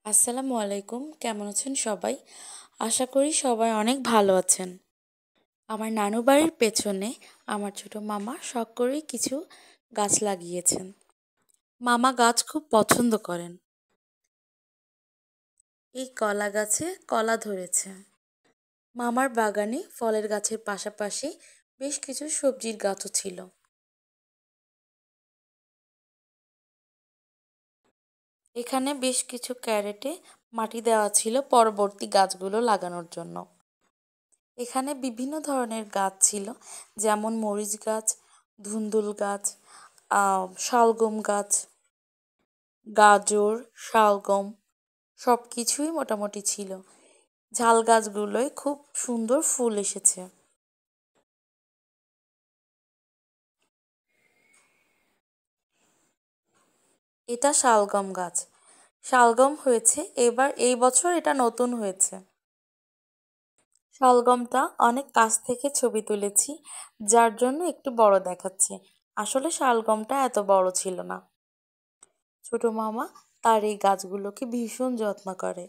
আসসালামু আলাইকুম, কেমন আছেন সবাই? আশা করি সবাই অনেক ভালো আছেন। আমার নানু বাড়ির পেছনে আমার ছোট মামা শখ করেই কিছু গাছ লাগিয়েছেন। মামা গাছ খুব পছন্দ করেন। এই কলা গাছে কলা ধরেছে। মামার বাগানে ফলের গাছের পাশাপাশি বেশ কিছু সবজির গাছও ছিল। এখানে বেশ কিছু ক্যারেটে মাটি দেওয়া ছিল পরবর্তী গাছগুলো লাগানোর জন্য। এখানে বিভিন্ন ধরনের গাছ ছিল, যেমন মরিচ গাছ, ধুন্দুল গাছ, শালগম গাছ, গাজর, শালগম সব কিছুই মোটামুটি ছিল। ঝাল গাছগুলোয় খুব সুন্দর ফুল এসেছে। এটা শালগম গাছ। শালগম হয়েছে এবার, এই বছর এটা নতুন হয়েছে। শালগমটা অনেক কাছ থেকে ছবি তুলেছি, যার জন্য একটু বড় দেখাচ্ছে। আসলে শালগমটা এত বড় ছিল না। ছোট মামা তার এই গাছগুলোকে ভীষণ যত্ন করে,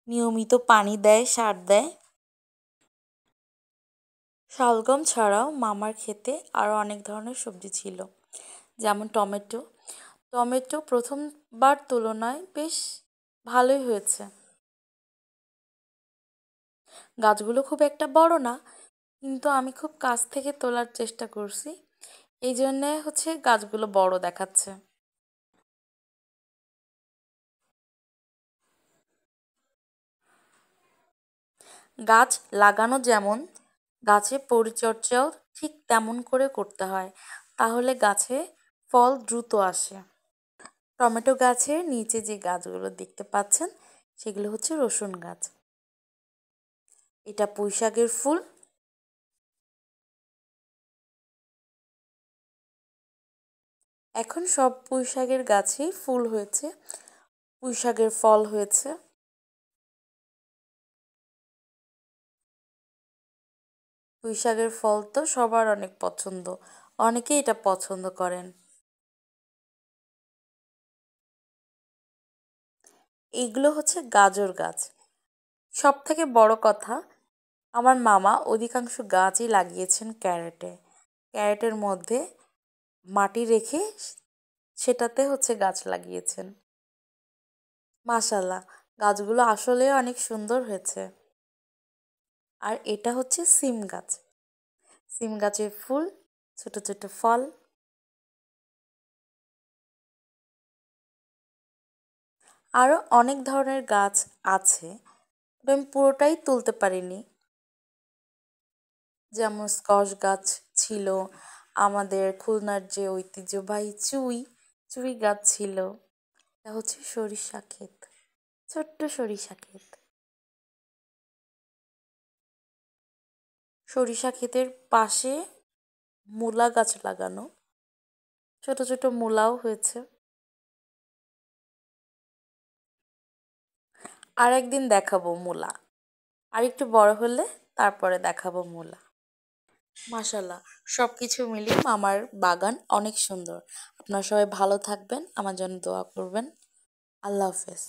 নিয়মিত পানি দেয়, সার দেয়। শালগম ছাড়াও মামার ক্ষেতে আরও অনেক ধরনের সবজি ছিল, যেমন টমেটো। টমেটো প্রথমবার তুলনায় বেশ ভালোই হয়েছে। গাছগুলো খুব একটা বড় না, কিন্তু আমি খুব কাছ থেকে তোলার চেষ্টা করছি, এই জন্যে গাছগুলো বড় দেখাচ্ছে। গাছ লাগানো যেমন, গাছের পরিচর্যাও ঠিক তেমন করে করতে হয়, তাহলে গাছে ফল দ্রুত আসে। টমেটো গাছের নিচে যে গাছগুলো দেখতে পাচ্ছেন, সেগুলো হচ্ছে রসুন গাছ। এটা পুঁইশাকের ফুল। এখন সব পুঁইশাকের গাছেই ফুল হয়েছে, পুঁইশাকের ফল হয়েছে। পুঁইশাকের ফল তো সবার অনেক পছন্দ, অনেকেই এটা পছন্দ করেন। এইগুলো হচ্ছে গাজর গাছ। সব থেকে বড় কথা, আমার মামা অধিকাংশ গাছই লাগিয়েছেন ক্যারেটে। ক্যারেটের মধ্যে মাটি রেখে সেটাতে গাছ লাগিয়েছেন। মাশাল্লাহ, গাছগুলো আসলে অনেক সুন্দর হয়েছে। আর এটা হচ্ছে সিম গাছ। সিম গাছের ফুল, ছোট ছোট ফল। আরও অনেক ধরনের গাছ আছে, তবে আমি পুরোটাই তুলতে পারিনি। যেমন স্কচ গাছ ছিল, আমাদের খুলনার যে ঐতিহ্যবাহী চুই, চুই গাছ ছিল। এটা হচ্ছে সরিষা ক্ষেত, ছোট্ট সরিষা ক্ষেত। সরিষা ক্ষেতের পাশে মূলা গাছ লাগানো, ছোট ছোট মূলাও হয়েছে। আর একদিন দেখাবো মূলা, আর একটু বড় হলে তারপরে দেখাবো মূলা। মাশাল্লাহ, সব কিছু মিলিয়ে মামার বাগান অনেক সুন্দর। আপনারা সবাই ভালো থাকবেন, আমার জন্য দোয়া করবেন। আল্লাহ হাফেজ।